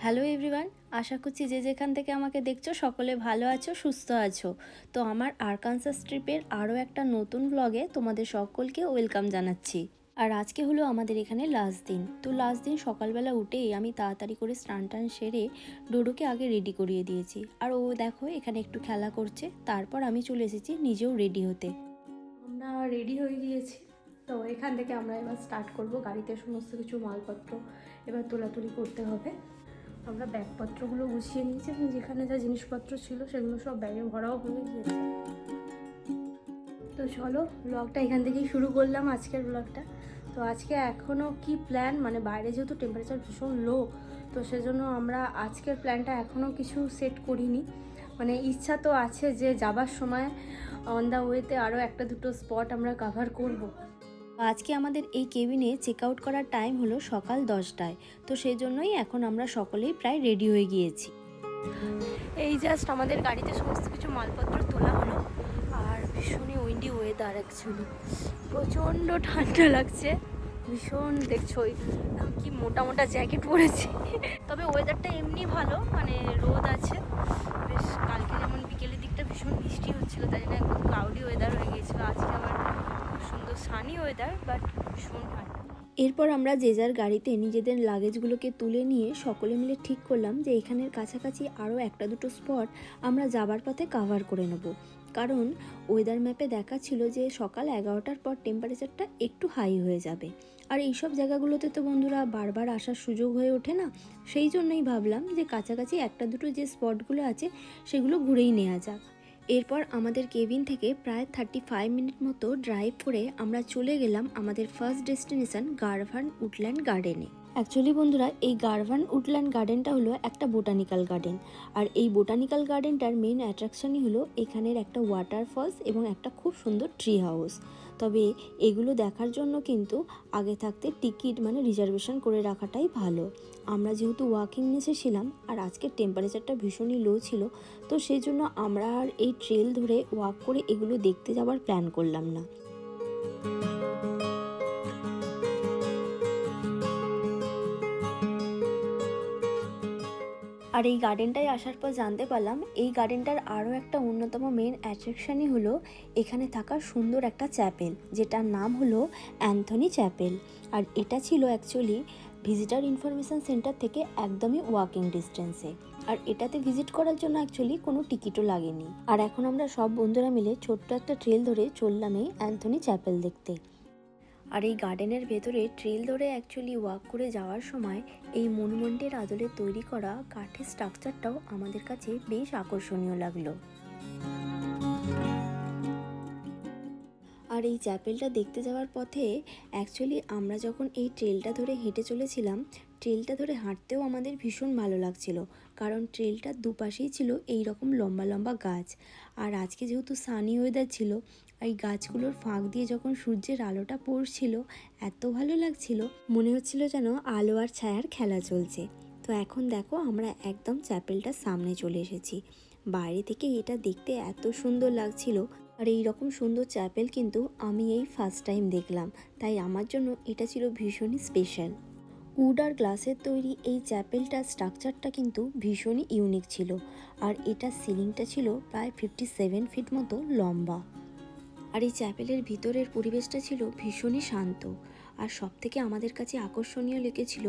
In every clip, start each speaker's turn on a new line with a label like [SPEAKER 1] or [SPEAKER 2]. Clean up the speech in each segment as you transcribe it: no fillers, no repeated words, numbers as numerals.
[SPEAKER 1] Hello everyone, আশা করছি যে যেখান থেকে আমাকে দেখছো সকলে ভালো আছো, সুস্থ আছো। তো আমার আরকানসাস ট্রিপের আরও একটা নতুন ব্লগে তোমাদের সকলকে ওয়েলকাম জানাচ্ছি। আর আজকে হলো আমাদের এখানে লাস্ট দিন। তো লাস্ট দিন সকালবেলা উঠেই আমি তাড়াতাড়ি করে স্নান টান সেরে ডোডোকে আগে রেডি করিয়ে দিয়েছি। আর ও দেখো এখানে একটু খেলা করছে, তারপর আমি চলে এসেছি নিজেও রেডি হতে। আমরা রেডি হয়ে গিয়েছি। তো এখান থেকে আমরা এবার স্টার্ট করব। গাড়িতে সমস্ত কিছু মালপত্র এবার তোলাতুলি করতে হবে। আমরা ব্যাগপত্রগুলো গুছিয়ে নিয়েছি এবং যেখানে যা জিনিসপত্র ছিল সেগুলো সব ব্যাগে ভরাও হয়ে গিয়েছে। তো চলো ব্লগটা এখান থেকেই শুরু করলাম, আজকের ব্লগটা। তো আজকে এখনও কি প্ল্যান, মানে বাইরে যেহেতু টেম্পারেচার ভীষণ লো, তো সেজন্য আমরা আজকের প্ল্যানটা এখনও কিছু সেট করিনি। মানে ইচ্ছা তো আছে যে যাবার সময় অন দ্য ওয়েতে আরও একটা দুটো স্পট আমরা কভার করব। আজকে আমাদের এই কেবিনে চেক আউট করার টাইম হলো সকাল 10টায়। তো সেই জন্যই এখন আমরা সকলেই প্রায় রেডি হয়ে গিয়েছি। এই জাস্ট আমাদের গাড়িতে সমস্ত কিছু মালপত্র তোলা হলো। আর ভীষণই উইন্ডি ওয়েদার, অ্যাকচুয়ালি প্রচণ্ড ঠান্ডা লাগছে ভীষণ। দেখছোই কি মোটা মোটা জ্যাকেট পরেছি। তবে ওয়েদারটা এমনি ভালো, মানে রোদ আছে বেশ। কালকে যেমন বিকেলের দিকটা ভীষণ বৃষ্টি হচ্ছিলো, তাই জন্য একদম ক্লাউডি ওয়েদার হয়ে গিয়েছিলো। আজকে আবার খুব সুন্দর সানি ওয়েদার, বাট ভীষণ ঠান্ডা। এরপর আমরা যে যার গাড়িতে নিজেদের লাগেজগুলোকে তুলে নিয়ে সকলে মিলে ঠিক করলাম যে এখানের কাছাকাছি আরও একটা দুটো স্পট আমরা যাবার পথে কাভার করে নেব। কারণ ওয়েদার ম্যাপে দেখা ছিল যে সকাল 11টার পর টেম্পারেচারটা একটু হাই হয়ে যাবে। আর এইসব জায়গাগুলোতে তো বন্ধুরা বারবার আসার সুযোগ হয়ে ওঠে না। সেই জন্যই ভাবলাম যে কাছাকাছি একটা দুটো যে স্পটগুলো আছে সেগুলো ঘুরেই নেওয়া যাক। এরপর আমাদের কেবিন থেকে প্রায় 35 মিনিট মতো ড্রাইভ করে আমরা চলে গেলাম আমাদের ফার্স্ট ডেস্টিনেশন গারভান উডল্যান্ড গার্ডেনে। অ্যাকচুয়ালি বন্ধুরা, এই গারভান উডল্যান্ড গার্ডেনটা হলো একটা বোটানিক্যাল গার্ডেন। আর এই বোটানিক্যাল গার্ডেনটার মেন অ্যাট্রাকশনই হলো এখানের একটা ওয়াটারফলস এবং একটা খুব সুন্দর ট্রি হাউস। তবে এগুলো দেখার জন্য কিন্তু আগে থাকতে টিকিট মানে রিজার্ভেশন করে রাখাটাই ভালো। আমরা যেহেতু ওয়াকিং এসেছিলাম আর আজকের টেম্পারেচারটা ভীষণই লো ছিল, তো সেই জন্য আমরা আর এই ট্রেল ধরে ওয়াক করে এগুলো দেখতে যাওয়ার প্ল্যান করলাম না। আর এই গার্ডেনটায় আসার পর জানতে পারলাম এই গার্ডেনটার আরও একটা অন্যতম মেন অ্যাট্রাকশনই হলো এখানে থাকা সুন্দর একটা চ্যাপেল, যেটার নাম হলো অ্যান্থনি চ্যাপেল। আর এটা ছিল অ্যাকচুয়ালি ভিজিটার ইনফরমেশন সেন্টার থেকে একদমই ওয়াকিং ডিস্টেন্সে। আর এটাতে ভিজিট করার জন্য অ্যাকচুয়ালি কোনো টিকিটও লাগেনি। আর এখন আমরা সব বন্ধুরা মিলে ছোট্ট একটা ট্রেল ধরে চললাম এই অ্যান্থনি চ্যাপেল দেখতে। আর এই গার্ডেনের ভেতরে ট্রেল ধরে অ্যাকচুয়ালি ওয়াক করে যাওয়ার সময় এই মনুমেন্টের আদলে তৈরি করা কাঠের স্ট্রাকচারটাও আমাদের কাছে বেশ আকর্ষণীয় লাগলো। আর এই চ্যাপেলটা দেখতে যাওয়ার পথে অ্যাকচুয়ালি আমরা যখন এই ট্রেলটা ধরে হেঁটে চলেছিলাম, ট্রেলটা ধরে হাঁটতেও আমাদের ভীষণ ভালো লাগছিল। কারণ ট্রেলটার দুপাশেই ছিল এই রকম লম্বা লম্বা গাছ। আর আজকে যেহেতু সানি ওয়েদার ছিল, এই গাছগুলোর ফাঁক দিয়ে যখন সূর্যের আলোটা পড়ছিল এত ভালো লাগছিল, মনে হচ্ছিল যেন আলো আর ছায়ার খেলা চলছে। তো এখন দেখো আমরা একদম চ্যাপেলটার সামনে চলে এসেছি। বাইরে থেকে এটা দেখতে এত সুন্দর লাগছিল। আর এই রকম সুন্দর চ্যাপেল কিন্তু আমি এই ফার্স্ট টাইম দেখলাম, তাই আমার জন্য এটা ছিল ভীষণই স্পেশাল। উড আর গ্লাসের তৈরি এই চ্যাপেলটার স্ট্রাকচারটা কিন্তু ভীষণই ইউনিক ছিল। আর এটা সিলিংটা ছিল প্রায় 57 ফিট মতো লম্বা। আর এই চ্যাপেলের ভিতরের পরিবেশটা ছিল ভীষণই শান্ত। আর সব থেকে আমাদের কাছে আকর্ষণীয় লেগেছিল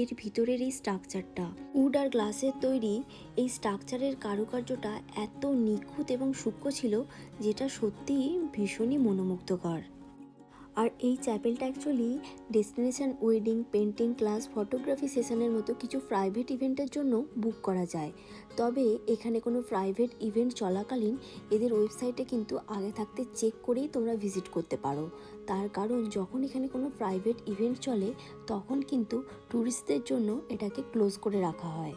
[SPEAKER 1] এর ভিতরের এই স্ট্রাকচারটা। উড আর গ্লাসের তৈরি এই স্ট্রাকচারের কারুকার্যটা এত নিখুঁত এবং সূক্ষ্ম ছিল, যেটা সত্যিই ভীষণই মনোমুগ্ধকর। আর এই চ্যাপেলটা actually destination wedding, painting class, photography সেশনের মতো কিছু প্রাইভেট ইভেন্টের জন্য বুক করা যায়। তবে এখানে কোনো প্রাইভেট ইভেন্ট চলাকালীন এদের ওয়েবসাইটে কিন্তু আগে থাকতে চেক করেই তোমরা ভিজিট করতে পারো। তার কারণ যখন এখানে কোনো প্রাইভেট ইভেন্ট চলে তখন কিন্তু ট্যুরিস্টদের জন্য এটাকে ক্লোজ করে রাখা হয়।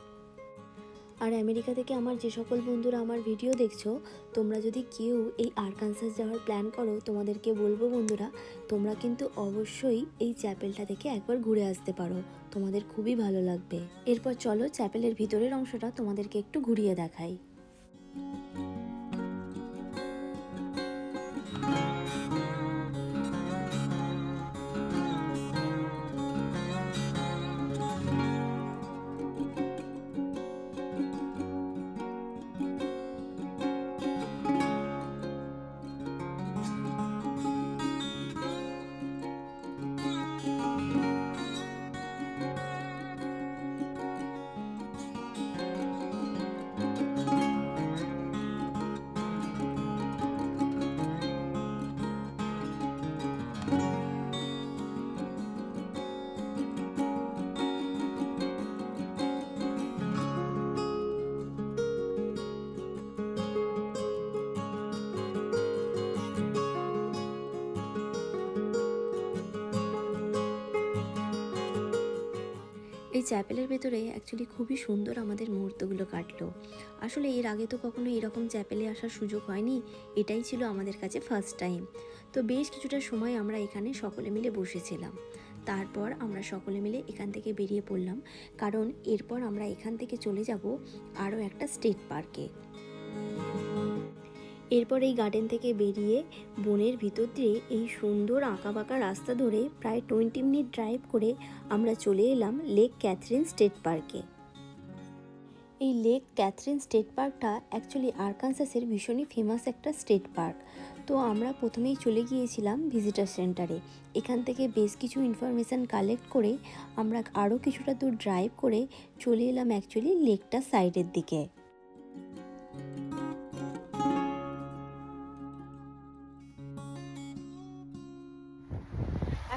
[SPEAKER 1] আর আমেরিকা থেকে আমার যে সকল বন্ধুরা আমার ভিডিও দেখছো, তোমরা যদি কেউ এই আরকানসাস যাওয়ার প্ল্যান করো, তোমাদেরকে বলবো বন্ধুরা, তোমরা কিন্তু অবশ্যই এই চ্যাপেলটা থেকে একবার ঘুরে আসতে পারো, তোমাদের খুবই ভালো লাগবে। এরপর চলো চ্যাপেলের ভিতরের অংশটা তোমাদেরকে একটু ঘুরিয়ে দেখাই।
[SPEAKER 2] এই চ্যাপেলের ভেতরে অ্যাকচুয়ালি খুবই সুন্দর আমাদের মুহূর্তগুলো কাটলো। আসলে এর আগে তো কখনো এরকম চ্যাপেলে আসার সুযোগ হয়নি, এটাই ছিল আমাদের কাছে ফার্স্ট টাইম। তো বেশ কিছুটা সময় আমরা এখানে সকলে মিলে বসেছিলাম। তারপর আমরা সকলে মিলে এখান থেকে বেরিয়ে পড়লাম, কারণ এরপর আমরা এখান থেকে চলে যাব আরও একটা স্টেট পার্কে। এরপর এই গার্ডেন থেকে বেরিয়ে বনের ভিতর দিয়ে এই সুন্দর আঁকাবাঁকা রাস্তা ধরে প্রায় 20 মিনিট ড্রাইভ করে আমরা চলে এলাম লেক ক্যাথরিন স্টেট পার্কে। এই লেক ক্যাথরিন স্টেট পার্কটা অ্যাকচুয়ালি আরকানসাসের ভীষণই ফেমাস একটা স্টেট পার্ক। তো আমরা প্রথমেই চলে গিয়েছিলাম ভিজিটার সেন্টারে। এখান থেকে বেশ কিছু ইনফরমেশান কালেক্ট করে আমরা আরও কিছুটা দূর ড্রাইভ করে চলে এলাম অ্যাকচুয়ালি লেকটা সাইডের দিকে।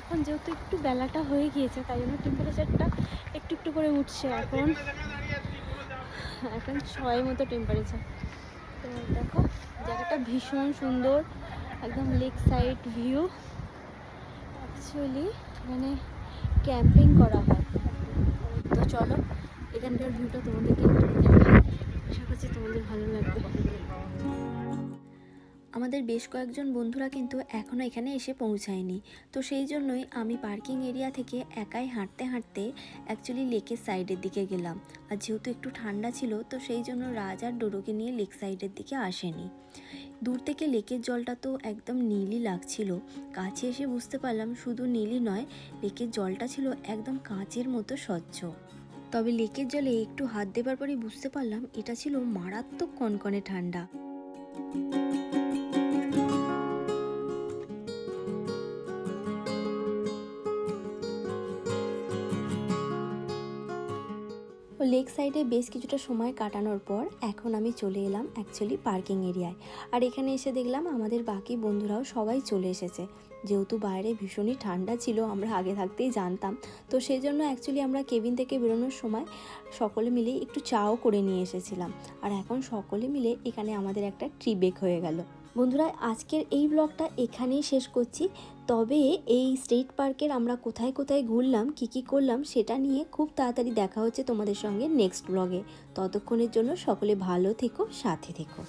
[SPEAKER 1] এখন যেহেতু একটু বেলাটা হয়ে গিয়েছে, তাই জন্য টেম্পারেচারটা একটু একটু করে উঠছে। এখন 6 মতো টেম্পারেচার। তো দেখো জায়গাটা ভীষণ সুন্দর, একদম লেক সাইড ভিউ। অ্যাকচুয়ালি এখানে ক্যাম্পিং করা হয়। তো চলো এখানকার ভিউটা তোমাদেরকে একটু দেখাই, আশা করছি তোমাদের ভালো লাগবে।
[SPEAKER 2] আমাদের বেশ কয়েকজন বন্ধুরা কিন্তু এখনও এখানে এসে পৌঁছায়নি, তো সেই জন্যই আমি পার্কিং এরিয়া থেকে একাই হাঁটতে হাঁটতে অ্যাকচুয়ালি লেকের সাইডের দিকে গেলাম। আর যেহেতু একটু ঠান্ডা ছিল, তো সেই জন্য রাজ আর ডোডোকে নিয়ে লেক সাইডের দিকে আসেনি। দূর থেকে লেকের জলটা তো একদম নীলই লাগছিল, কাছে এসে বুঝতে পারলাম শুধু নীলই নয়, লেকের জলটা ছিল একদম কাঁচের মতো স্বচ্ছ। তবে লেকের জলে একটু হাত দেবার পরেই বুঝতে পারলাম এটা ছিল মারাত্মক কনকনে ঠান্ডা। লেক সাইডে বেশ কিছুটা সময় কাটানোর পর এখন আমি চলে এলাম অ্যাকচুয়ালি পার্কিং এরিয়ায়। আর এখানে এসে দেখলাম আমাদের বাকি বন্ধুরাও সবাই চলে এসেছে। যেহেতু বাইরে ভীষণই ঠান্ডা ছিল, আমরা আগে থাকতেই জানতাম, তো সেই জন্য অ্যাকচুয়ালি আমরা কেবিন থেকে বেরোনোর সময় সকলে মিলে একটু চাও করে নিয়ে এসেছিলাম। আর এখন সকলে মিলে এখানে আমাদের একটা ট্রি ব্রেক হয়ে গেল। বন্ধুরা, আজকের এই ব্লগটা এখানেই শেষ করছি। তবে এই স্টেট পার্কের আমরা কোথায় কোথায় ঘুরলাম, কি করলাম, সেটা নিয়ে খুব তাড়াতাড়ি দেখা হচ্ছে তোমাদের সঙ্গে নেক্সট ব্লগে। ততক্ষণের জন্য সকলে ভালো থেকো, সাথে থেকো।